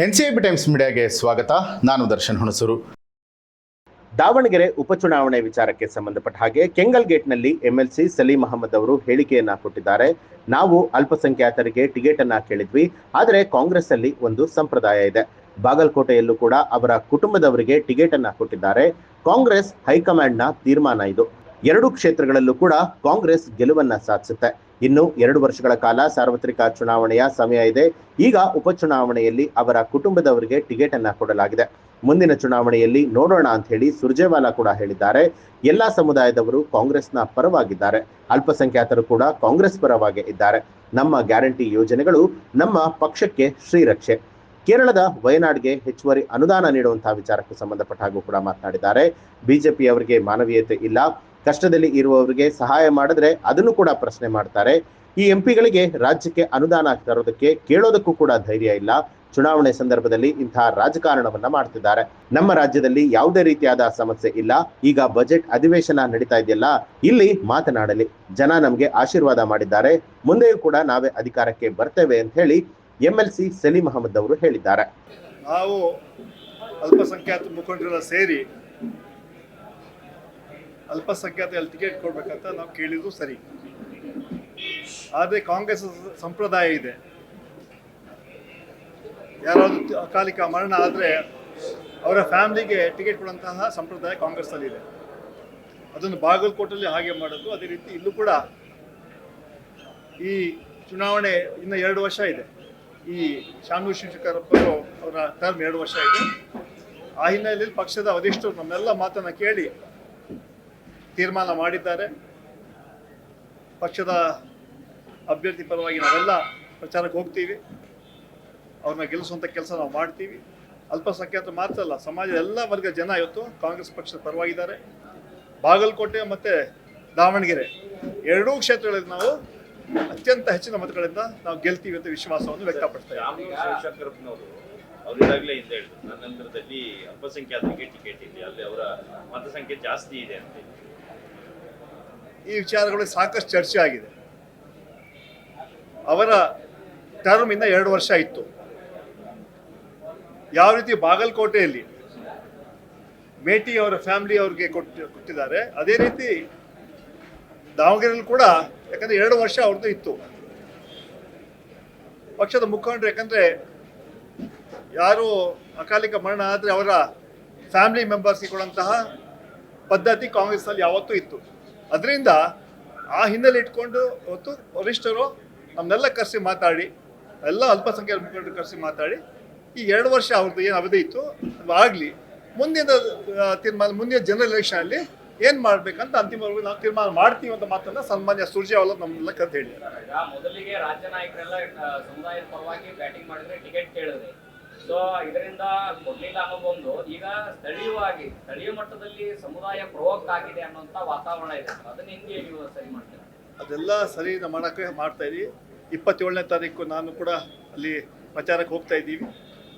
NCIB times ಮೀಡಿಯಾಗೆ ಸ್ವಾಗತ. ನಾನು ದರ್ಶನ್ ಹುಣಸೂರು. ದಾವಣಗೆರೆ ಉಪಚುನಾವಣೆ ವಿಚಾರಕ್ಕೆ ಸಂಬಂಧಪಟ್ಟ ಹಾಗೆ ಕೆಂಗಲ್ ಗೇಟ್ನಲ್ಲಿ MLC ಸಲೀಂ ಅಹಮದ್ ಅವರು ಹೇಳಿಕೆಯನ್ನ ಕೊಟ್ಟಿದ್ದಾರೆ. ನಾವು ಅಲ್ಪಸಂಖ್ಯಾತರಿಗೆ ಟಿಕೆಟ್ ಅನ್ನ ಕೇಳಿದ್ವಿ, ಆದರೆ ಕಾಂಗ್ರೆಸ್ ಅಲ್ಲಿ ಒಂದು ಸಂಪ್ರದಾಯ ಇದೆ. ಬಾಗಲಕೋಟೆಯಲ್ಲೂ ಕೂಡ ಅವರ ಕುಟುಂಬದವರಿಗೆ ಟಿಕೆಟ್ ಅನ್ನ ಕೊಟ್ಟಿದ್ದಾರೆ. ಕಾಂಗ್ರೆಸ್ ಹೈಕಮಾಂಡ್ ನ ತೀರ್ಮಾನ ಇದು. ಎರಡು ಕ್ಷೇತ್ರಗಳಲ್ಲೂ ಕೂಡ ಕಾಂಗ್ರೆಸ್ ಗೆಲುವನ್ನ ಸಾಧಿಸುತ್ತೆ. ಇನ್ನು 2 ವರ್ಷಗಳ ಕಾಲ ಸಾರ್ವತ್ರಿಕ ಚುನಾವಣೆಯ ಸಮಯ ಇದೆ. ಈಗ ಉಪಚುನಾವಣೆಯಲ್ಲಿ ಅವರ ಕುಟುಂಬದವರಿಗೆ ಟಿಕೆಟ್ ಅನ್ನ ಕೊಡಲಾಗಿದೆ. ಮುಂದಿನ ಚುನಾವಣೆಯಲ್ಲಿ ನೋಡೋಣ ಅಂತ ಹೇಳಿ ಸುರ್ಜೇವಾಲಾ ಕೂಡ ಹೇಳಿದ್ದಾರೆ. ಎಲ್ಲಾ ಸಮುದಾಯದವರು ಕಾಂಗ್ರೆಸ್ನ ಪರವಾಗಿದ್ದಾರೆ, ಅಲ್ಪಸಂಖ್ಯಾತರು ಕೂಡ ಕಾಂಗ್ರೆಸ್ ಪರವಾಗಿ ಇದ್ದಾರೆ. ನಮ್ಮ ಗ್ಯಾರಂಟಿ ಯೋಜನೆಗಳು ನಮ್ಮ ಪಕ್ಷಕ್ಕೆ ಶ್ರೀರಕ್ಷೆ. ಕೇರಳದ ವಯನಾಡ್ಗೆ ಹೆಚ್ಚುವರಿ ಅನುದಾನ ನೀಡುವಂತಹ ವಿಚಾರಕ್ಕೆ ಸಂಬಂಧಪಟ್ಟ ಹಾಗೂ ಕೂಡ ಮಾತನಾಡಿದ್ದಾರೆ. ಬಿಜೆಪಿ ಅವರಿಗೆ ಮಾನವೀಯತೆ ಇಲ್ಲ, ಕಷ್ಟದಲ್ಲಿ ಇರುವವರಿಗೆ ಸಹಾಯ ಮಾಡಿದ್ರೆ ಅದನ್ನು ಕೂಡ ಪ್ರಶ್ನೆ ಮಾಡ್ತಾರೆ. ಈ ಎಂಪಿಗಳಿಗೆ ರಾಜ್ಯಕ್ಕೆ ಅನುದಾನ ತರೋದಕ್ಕೆ ಕೇಳೋದಕ್ಕೂ ಕೂಡ ಧೈರ್ಯ ಇಲ್ಲ. ಚುನಾವಣೆ ಸಂದರ್ಭದಲ್ಲಿ ಇಂತಹ ರಾಜಕಾರಣವನ್ನ ಮಾಡ್ತಿದ್ದಾರೆ. ನಮ್ಮ ರಾಜ್ಯದಲ್ಲಿ ಯಾವುದೇ ರೀತಿಯಾದ ಸಮಸ್ಯೆ ಇಲ್ಲ. ಈಗ ಬಜೆಟ್ ಅಧಿವೇಶನ ನಡೀತಾ ಇದೆಯಲ್ಲ, ಇಲ್ಲಿ ಮಾತನಾಡಲಿ. ಜನ ನಮಗೆ ಆಶೀರ್ವಾದ ಮಾಡಿದ್ದಾರೆ, ಮುಂದೆಯೂ ಕೂಡ ನಾವೇ ಅಧಿಕಾರಕ್ಕೆ ಬರ್ತೇವೆ ಅಂತ ಹೇಳಿ MLC ಸಲೀಂ ಅಹಮದ್ ಅವರು ಹೇಳಿದ್ದಾರೆ. ನಾವು ಅಲ್ಪಸಂಖ್ಯಾತ ಮುಖಂಡರೆಲ್ಲ ಸೇರಿ ಅಲ್ಪಸಂಖ್ಯಾತರಲ್ಲಿ ಟಿಕೆಟ್ ಕೊಡ್ಬೇಕಂತ ನಾವು ಕೇಳಿದ್ರು ಸರಿ. ಆದರೆ ಕಾಂಗ್ರೆಸ್ ಸಂಪ್ರದಾಯ ಇದೆ, ಯಾರಾದರೂ ಅಕಾಲಿಕ ಮರಣ ಆದರೆ ಅವರ ಫ್ಯಾಮಿಲಿಗೆ ಟಿಕೆಟ್ ಕೊಡುವಂತಹ ಸಂಪ್ರದಾಯ ಕಾಂಗ್ರೆಸ್ನಲ್ಲಿ ಇದೆ. ಅದನ್ನು ಬಾಗಲಕೋಟೆಯಲ್ಲಿ ಹಾಗೆ ಮಾಡೋದು. ಅದೇ ರೀತಿ ಇಲ್ಲೂ ಕೂಡ ಈ ಚುನಾವಣೆ ಇನ್ನು 2 ವರ್ಷ ಇದೆ. ಈ ಶಾಮನೂರು ಶಿವಶಂಕರಪ್ಪ ಅವರ ಟರ್ಮ್ 2 ವರ್ಷ ಇದೆ. ಆ ಹಿನ್ನೆಲೆಯಲ್ಲಿ ಪಕ್ಷದ ವರಿಷ್ಠರು ನಮ್ಮೆಲ್ಲ ಮಾತನ್ನು ಕೇಳಿ ತೀರ್ಮಾನ ಮಾಡಿದ್ದಾರೆ. ಪಕ್ಷದ ಅಭ್ಯರ್ಥಿ ಪರವಾಗಿ ನಾವೆಲ್ಲ ಪ್ರಚಾರಕ್ಕೆ ಹೋಗ್ತೀವಿ, ಅವ್ರನ್ನ ಗೆಲ್ಲಿಸುವಂಥ ಕೆಲಸ ನಾವು ಮಾಡ್ತೀವಿ. ಅಲ್ಪಸಂಖ್ಯಾತರು ಮಾತ್ರ ಅಲ್ಲ, ಸಮಾಜದ ಎಲ್ಲ ವರ್ಗದ ಜನ ಇವತ್ತು ಕಾಂಗ್ರೆಸ್ ಪಕ್ಷದ ಪರವಾಗಿದ್ದಾರೆ. ಬಾಗಲಕೋಟೆ ಮತ್ತು ದಾವಣಗೆರೆ 2 ಕ್ಷೇತ್ರಗಳಲ್ಲಿ ನಾವು ಅತ್ಯಂತ ಹೆಚ್ಚಿನ ಮತಗಳಿಂದ ನಾವು ಗೆಲ್ತೀವಿ ಅಂತ ವಿಶ್ವಾಸವನ್ನು ವ್ಯಕ್ತಪಡಿಸ್ತಾ ಇದ್ದೀವಿ. ಶಿವಶಂಕರಪ್ಪನವರು ಅವರಿಗಾಗಲೇ ಹಿಂದೆ ಹೇಳಿದ್ರು, ನಂತರದಲ್ಲಿ ಅಲ್ಪಸಂಖ್ಯಾತರಿಗೆ ಟಿಕೆಟ್ ಇದೆ, ಅಲ್ಲಿ ಅವರ ಮತಸಂಖ್ಯೆ ಜಾಸ್ತಿ ಇದೆ ಅಂತ. ಈ ವಿಚಾರಗಳು ಸಾಕಷ್ಟು ಚರ್ಚೆ ಆಗಿದೆ. ಅವರ ಟರ್ಮ್ ಇಂದ 2 ವರ್ಷ ಇತ್ತು. ಯಾವ ರೀತಿ ಬಾಗಲಕೋಟೆಯಲ್ಲಿ ಮೇಟಿ ಅವರ ಫ್ಯಾಮಿಲಿ ಅವ್ರಿಗೆ ಕೊಟ್ಟಿದ್ದಾರೆ, ಅದೇ ರೀತಿ ದಾವಣಗೆರೆಯಲ್ಲಿ ಕೂಡ, ಯಾಕಂದ್ರೆ 2 ವರ್ಷ ಅವ್ರದ್ದು ಇತ್ತು. ಪಕ್ಷದ ಮುಖಂಡರು, ಯಾಕಂದ್ರೆ ಯಾರು ಅಕಾಲಿಕ ಮರಣ ಆದರೆ ಅವರ ಫ್ಯಾಮಿಲಿ ಮೆಂಬರ್ಸ್ಗೆ ಕೊಡುವಂತಹ ಪದ್ಧತಿ ಕಾಂಗ್ರೆಸ್ನಲ್ಲಿ ಯಾವತ್ತೂ ಇತ್ತು. ಅದರಿಂದ ಆ ಹಿನ್ನೆಲೆ ಇಟ್ಕೊಂಡು ಇವತ್ತು ವರಿಷ್ಠರು ನಮ್ಮನ್ನೆಲ್ಲ ಕರೆಸಿ ಮಾತಾಡಿ, ಎಲ್ಲ ಅಲ್ಪಸಂಖ್ಯಾತ ಮುಖಂಡರು ಕರೆಸಿ ಮಾತಾಡಿ, ಈ 2 ವರ್ಷ ಅವ್ರದ್ದು ಏನು ಅವಧಿ ಇತ್ತು ಆಗಲಿ, ಮುಂದಿನ ತೀರ್ಮಾನ, ಮುಂದಿನ ಜನರಲ್ ಎಲೆಕ್ಷನಲ್ಲಿ ಏನು ಮಾಡ್ಬೇಕಂತ ಅಂತಿಮವರೆಗೂ ನಾವು ತೀರ್ಮಾನ ಮಾಡ್ತೀವಿ ಅಂತ ಮಾತನ್ನ ಸನ್ಮಾನ್ಯ ಸುರ್ಜೇವಾಲಾ ನಮ್ಮನ್ನೆಲ್ಲ ಕರೆದು ಹೇಳಿದ್ದಾರೆ. ಮೊದಲಿಗೆ ರಾಜ್ಯ ನಾಯಕರೆಲ್ಲ ಸಮುದಾಯದ ಪರವಾಗಿ ಬ್ಯಾಟಿಂಗ್ ಮಾಡಿದ್ರೆ ಟಿಕೆಟ್ ಕೇಳಿದ್ರೆ, ಸೊ ಇದರಿಂದ ಕೊಡ್ಲಿಲ್ಲ ಅನ್ನೋದೊಂದು. ಈಗ ಸ್ಥಳೀಯ ಮಟ್ಟದಲ್ಲಿ ಸಮುದಾಯ ಪ್ರವೋಕ್ ಆಗಿದೆ ಅನ್ನೋಂಥ ವಾತಾವರಣ ಇದೆ. ಅದನ್ನ ಹೆಂಗೆ ನೀವು ಸರಿ ಮಾಡ್ತೀರಾ? ಅದೆಲ್ಲ ಸರಿ ಮಾಡೋಕ್ಕೆ ಮಾಡ್ತಾ ಇದ್ದೀವಿ. 27ನೇ ತಾರೀಕು ನಾನು ಕೂಡ ಅಲ್ಲಿ ಪ್ರಚಾರಕ್ಕೆ ಹೋಗ್ತಾ ಇದ್ದೀವಿ.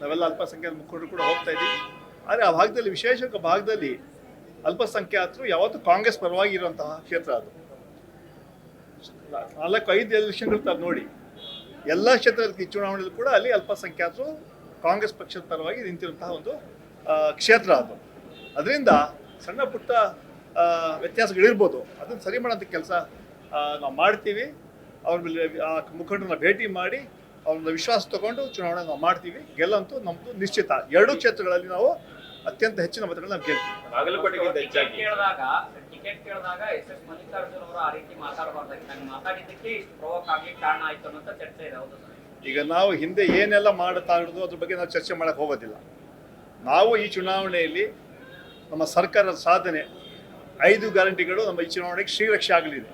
ನಾವೆಲ್ಲ ಅಲ್ಪಸಂಖ್ಯಾತ ಮುಖಂಡರು ಕೂಡ ಹೋಗ್ತಾ ಇದ್ದೀವಿ. ಆದರೆ ಆ ಭಾಗದಲ್ಲಿ, ವಿಶೇಷ ಭಾಗದಲ್ಲಿ ಅಲ್ಪಸಂಖ್ಯಾತರು ಯಾವತ್ತೂ ಕಾಂಗ್ರೆಸ್ ಪರವಾಗಿ ಇರುವಂತಹ ಕ್ಷೇತ್ರ. ಅದು 4-5 ಎಲೆಕ್ಷನ್ಗಳು ನೋಡಿ, ಎಲ್ಲ ಕ್ಷೇತ್ರದ ಚುನಾವಣೆಯಲ್ಲೂ ಕೂಡ ಅಲ್ಲಿ ಅಲ್ಪಸಂಖ್ಯಾತರು ಕಾಂಗ್ರೆಸ್ ಪಕ್ಷದ ಪರವಾಗಿ ನಿಂತಿರುವಂತಹ ಒಂದು ಕ್ಷೇತ್ರ ಅದು. ಅದರಿಂದ ಸಣ್ಣ ಪುಟ್ಟ ವ್ಯತ್ಯಾಸಗಳಿರ್ಬೋದು, ಅದನ್ನು ಸರಿ ಮಾಡೋಂಥ ಕೆಲಸ ನಾವು ಮಾಡ್ತೀವಿ. ಅವ್ರ ಮೇಲೆ ಆ ಮುಖಂಡರನ್ನ ಭೇಟಿ ಮಾಡಿ ಅವ್ರನ್ನ ವಿಶ್ವಾಸ ತಗೊಂಡು ಚುನಾವಣೆ ನಾವು ಮಾಡ್ತೀವಿ. ಗೆಲ್ಲಂತೂ ನಮ್ಮದು ನಿಶ್ಚಿತ. 2 ಕ್ಷೇತ್ರಗಳಲ್ಲಿ ನಾವು ಅತ್ಯಂತ ಹೆಚ್ಚಿನ ಮತಗಳನ್ನ ನಾವು ಗೆಲ್ತೀವಿ. ಟಿಕೆಟ್ ಕೇಳಿದಾಗ SS ಮಲ್ಲಿಕಾರ್ಜುನ್ ಅವರು ಆ ರೀತಿ ಮಾತಾಡಬಾರ್ದಾಗಿ ಮಾತಾಡಿದ್ದಕ್ಕೆ ಇಷ್ಟು ಪ್ರವೋಕ್ ಆಗಿ ಕಾರಣ ಆಯ್ತು ಅನ್ನೋ ಚರ್ಚೆ ಇದೆ. ಹೌದು ಸರ್? ಈಗ ನಾವು ಹಿಂದೆ ಏನೆಲ್ಲ ಮಾಡ್ತಾ ಇರೋದು ಅದ್ರ ಬಗ್ಗೆ ನಾವು ಚರ್ಚೆ ಮಾಡಕ್ಕೆ ಹೋಗೋದಿಲ್ಲ. ನಾವು ಈ ಚುನಾವಣೆಯಲ್ಲಿ ನಮ್ಮ ಸರ್ಕಾರದ ಸಾಧನೆ, 5 ಗ್ಯಾರಂಟಿಗಳು ನಮ್ಮ ಈ ಚುನಾವಣೆಗೆ ಶ್ರೀರಕ್ಷೆ ಆಗಲಿದೆ.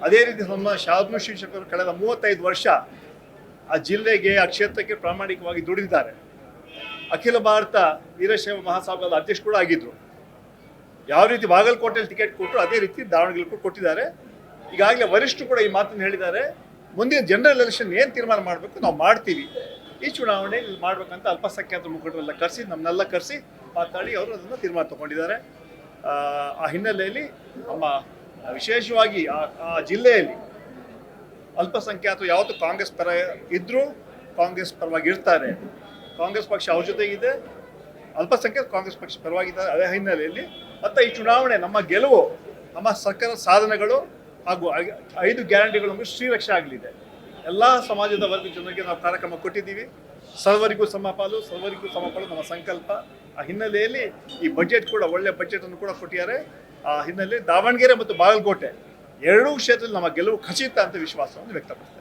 ಅದೇ ರೀತಿ ನಮ್ಮ ಶಾಮನೂರು ಶಿವಶಂಕರ್ ಕಳೆದ 35 ವರ್ಷ ಆ ಜಿಲ್ಲೆಗೆ, ಆ ಕ್ಷೇತ್ರಕ್ಕೆ ಪ್ರಾಮಾಣಿಕವಾಗಿ ದುಡಿದಿದ್ದಾರೆ. ಅಖಿಲ ಭಾರತ ವೀರಶೈವ ಮಹಾಸಭಾದ ಅಧ್ಯಕ್ಷ ಕೂಡ ಆಗಿದ್ರು. ಯಾವ ರೀತಿ ಬಾಗಲಕೋಟೆಯಲ್ಲಿ ಟಿಕೆಟ್ ಕೊಟ್ಟರು ಅದೇ ರೀತಿ ದಾವಣಗೆರೆ ಕೂಡ ಕೊಟ್ಟಿದ್ದಾರೆ. ಈಗಾಗಲೇ ವರಿಷ್ಠರು ಕೂಡ ಈ ಮಾತನ್ನು ಹೇಳಿದ್ದಾರೆ. ಮುಂದಿನ ಜನರಲ್ ಎಲೆಕ್ಷನ್ ಏನು ತೀರ್ಮಾನ ಮಾಡಬೇಕು ನಾವು ಮಾಡ್ತೀವಿ. ಈ ಚುನಾವಣೆ ಇಲ್ಲಿ ಮಾಡ್ಬೇಕಂತ ಅಲ್ಪಸಂಖ್ಯಾತ ಮುಖಂಡರೆಲ್ಲ ಕರೆಸಿ, ನಮ್ಮನ್ನೆಲ್ಲ ಕರೆಸಿ ಮಾತಾಡಿ ಅವರು ಅದನ್ನು ತೀರ್ಮಾನ ತಗೊಂಡಿದ್ದಾರೆ. ಆ ಹಿನ್ನೆಲೆಯಲ್ಲಿ ನಮ್ಮ ವಿಶೇಷವಾಗಿ ಆ ಜಿಲ್ಲೆಯಲ್ಲಿ ಅಲ್ಪಸಂಖ್ಯಾತರು ಯಾವತ್ತೂ ಕಾಂಗ್ರೆಸ್ ಪರ ಇದ್ದರೂ ಕಾಂಗ್ರೆಸ್ ಪರವಾಗಿ ಇರ್ತಾರೆ. ಕಾಂಗ್ರೆಸ್ ಪಕ್ಷ ಅವ್ರ ಜೊತೆಗಿದೆ, ಅಲ್ಪಸಂಖ್ಯಾತ ಕಾಂಗ್ರೆಸ್ ಪಕ್ಷ ಪರವಾಗಿದ್ದಾರೆ. ಅದೇ ಹಿನ್ನೆಲೆಯಲ್ಲಿ ಮತ್ತು ಈ ಚುನಾವಣೆ ನಮ್ಮ ಗೆಲುವು ನಮ್ಮ ಸರ್ಕಾರದ ಸಾಧನೆಗಳು ಹಾಗೂ 5 ಗ್ಯಾರಂಟಿಗಳು ನಮಗೆ ಶ್ರೀರಕ್ಷೆ ಆಗಲಿದೆ. ಎಲ್ಲ ಸಮಾಜದ ವರ್ಗ ಜನರಿಗೆ ನಾವು ಕಾರ್ಯಕ್ರಮ ಕೊಟ್ಟಿದ್ದೀವಿ. ಸರ್ವರಿಗೂ ಸಮಪಾಲು, ಸರ್ವರಿಗೂ ಸಮಪಾಲು ನಮ್ಮ ಸಂಕಲ್ಪ. ಆ ಹಿನ್ನೆಲೆಯಲ್ಲಿ ಈ ಬಜೆಟ್ ಕೂಡ ಒಳ್ಳೆಯ ಬಜೆಟನ್ನು ಕೂಡ ಕೊಟ್ಟಿದ್ದಾರೆ. ಆ ಹಿನ್ನೆಲೆಯಲ್ಲಿ ದಾವಣಗೆರೆ ಮತ್ತು ಬಾಗಲಕೋಟೆ ಎರಡೂ ಕ್ಷೇತ್ರದಲ್ಲಿ ನಮ್ಮ ಗೆಲುವು ಖಚಿತ ಅಂತ ವಿಶ್ವಾಸವನ್ನು ವ್ಯಕ್ತಪಡಿಸ್ತಾರೆ.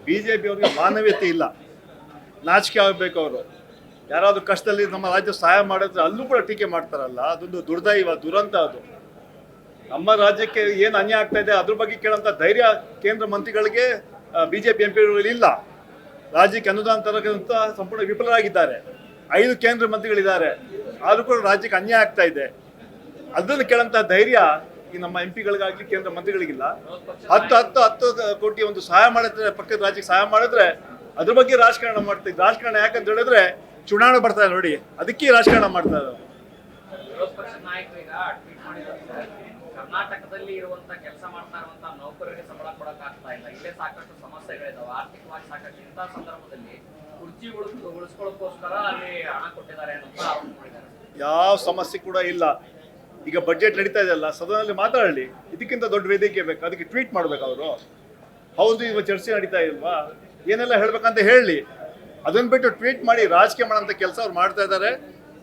ಬಿಜೆಪಿ ಅವರಿಗೆ ಮಾನವೀಯತೆ ಇಲ್ಲ, ನಾಚಿಕೆ ಆಗಬೇಕು. ಅವರು ಯಾರಾದರೂ ಕಷ್ಟದಲ್ಲಿ ನಮ್ಮ ರಾಜ್ಯ ಸಹಾಯ ಮಾಡಿದ್ರೆ ಅಲ್ಲೂ ಕೂಡ ಟೀಕೆ ಮಾಡ್ತಾರಲ್ಲ, ಅದೊಂದು ದುರ್ದೈವ, ದುರಂತ. ಅದು ನಮ್ಮ ರಾಜ್ಯಕ್ಕೆ ಏನು ಅನ್ಯಾಯ ಆಗ್ತಾ ಇದೆ ಅದ್ರ ಬಗ್ಗೆ ಕೇಳೋಂಥ ಧೈರ್ಯ ಕೇಂದ್ರ ಮಂತ್ರಿಗಳಿಗೆ ಬಿಜೆಪಿ ಎಂಪಿಗಳು ಇಲ್ಲ. ರಾಜ್ಯಕ್ಕೆ ಅನುದಾನ ತರಕಂತ ಸಂಪೂರ್ಣ ವಿಫಲರಾಗಿದ್ದಾರೆ. 5 ಕೇಂದ್ರ ಮಂತ್ರಿಗಳಿದ್ದಾರೆ, ಆದರೂ ಕೂಡ ರಾಜ್ಯಕ್ಕೆ ಅನ್ಯಾಯ ಆಗ್ತಾ ಇದೆ. ಅದನ್ನು ಕೇಳೋಂಥ ಧೈರ್ಯ ಈ ನಮ್ಮ ಎಂಪಿಗಳಿಗಾಗಲಿ ಕೇಂದ್ರ ಮಂತ್ರಿಗಳಿಗಿಲ್ಲ. 10 ಕೋಟಿ ಒಂದು ಸಹಾಯ ಮಾಡಿದ್ರೆ, ಪಕ್ಕದ ರಾಜ್ಯಕ್ಕೆ ಸಹಾಯ ಮಾಡಿದ್ರೆ ಅದ್ರ ಬಗ್ಗೆ ರಾಜಕಾರಣ ಮಾಡ್ತೀವಿ. ರಾಜಕಾರಣ ಯಾಕಂತ ಹೇಳಿದ್ರೆ ಚುನಾವಣೆ ಬರ್ತಾರೆ ನೋಡಿ, ಅದಕ್ಕೆ ರಾಜಕಾರಣ ಮಾಡ್ತಾರೆ. ವಿರೋಧ ಪಕ್ಷದ ನಾಯಕರು ಈಗ ಟ್ವೀಟ್ ಮಾಡಿದ್ದಾರೆ, ಕರ್ನಾಟಕದಲ್ಲಿ ಇರುವಂತ ಕೆಲಸ ಮಾಡ್ತಾ ಇರುವಂತ ನೌಕರರಿಗೆ ಸಂಬಳ ಕೊಡಕ್ ಆಗ್ತಾ ಇಲ್ಲ, ಇಲ್ಲೇ ಸಾಕಷ್ಟು ಸಮಸ್ಯೆಗಳಿದಾವೆ, ಆರ್ಥಿಕವಾಗಿ ಸಾಕಷ್ಟು. ಇಂಥ ಸಂದರ್ಭದಲ್ಲಿ ಕುರ್ಚಿ ಉಳಿಸ್ಕೊಳ್ಳೋಕ್ಕೋಸ್ಕರ ಅಲ್ಲಿ ಹಣ ಕೊಟ್ಟಿದ್ದಾರೆ ಅಂತ ಆರೋಪ ಮಾಡಿದ್ದಾರೆ. ಯಾವ ಸಮಸ್ಯೆ ಕೂಡ ಇಲ್ಲ. ಈಗ ಬಜೆಟ್ ನಡೀತಾ ಇದೆಯಲ್ಲ, ಸದನದಲ್ಲಿ ಮಾತಾಡಲಿ. ಇದಕ್ಕಿಂತ ದೊಡ್ಡ ವೇದಿಕೆ ಬೇಕು, ಅದಕ್ಕೆ ಟ್ವೀಟ್ ಮಾಡ್ಬೇಕು ಅವರು. ಹೌದು, ಇವಾಗ ಚರ್ಚೆ ನಡೀತಾ ಇಲ್ವಾ, ಏನೆಲ್ಲ ಹೇಳ್ಬೇಕಂತ ಹೇಳಿ. ಅದನ್ನ ಬಿಟ್ಟು ಟ್ವೀಟ್ ಮಾಡಿ ರಾಜಕೀಯ ಮಾಡೋಂಥ ಕೆಲಸ ಅವ್ರು ಮಾಡ್ತಾ ಇದ್ದಾರೆ.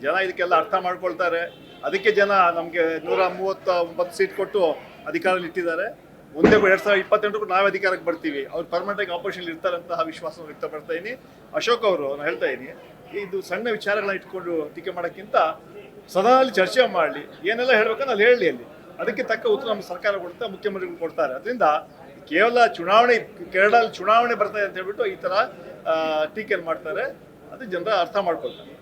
ಜನ ಇದಕ್ಕೆಲ್ಲ ಅರ್ಥ ಮಾಡ್ಕೊಳ್ತಾರೆ. ಅದಕ್ಕೆ ಜನ ನಮಗೆ 139 ಸೀಟ್ ಕೊಟ್ಟು ಅಧಿಕಾರದಲ್ಲಿ ಇಟ್ಟಿದ್ದಾರೆ. ಮುಂದೆ 2028 ನಾವೇ ಅಧಿಕಾರಕ್ಕೆ ಬರ್ತೀವಿ. ಅವ್ರು ಪರ್ಮನೆಂಟಾಗಿ ಆಪೋಸಿಷನ್ ಇರ್ತಾರೆ ಅಂತ ವಿಶ್ವಾಸವನ್ನು ವ್ಯಕ್ತಪಡ್ತಾ ಇದ್ದೀನಿ. ಅಶೋಕ್ ಅವರು ನಾನು ಹೇಳ್ತಾ ಇದ್ದೀನಿ, ಇದು ಸಣ್ಣ ವಿಚಾರಗಳನ್ನ ಇಟ್ಕೊಂಡು ಟೀಕೆ ಮಾಡೋಕ್ಕಿಂತ ಸದನದಲ್ಲಿ ಚರ್ಚೆ ಮಾಡಲಿ, ಏನೆಲ್ಲ ಹೇಳ್ಬೇಕಂತ ಅಲ್ಲಿ ಹೇಳಲಿ. ಅಲ್ಲಿ ಅದಕ್ಕೆ ತಕ್ಕ ಉತ್ತರ ನಮ್ಮ ಸರ್ಕಾರ ಕೊಡುತ್ತೆ, ಮುಖ್ಯಮಂತ್ರಿಗಳು ಕೊಡ್ತಾರೆ. ಅದರಿಂದ ಕೇವಲ ಚುನಾವಣೆ, ಕೇರಳದಲ್ಲಿ ಚುನಾವಣೆ ಬರ್ತಾ ಇದೆ ಅಂತ ಹೇಳ್ಬಿಟ್ಟು ಈ ಥರ ಟೀಕೆಯನ್ನು ಮಾಡ್ತಾರೆ. ಅದು ಜನರ ಅರ್ಥ ಮಾಡ್ಕೊಳ್ತಾರೆ.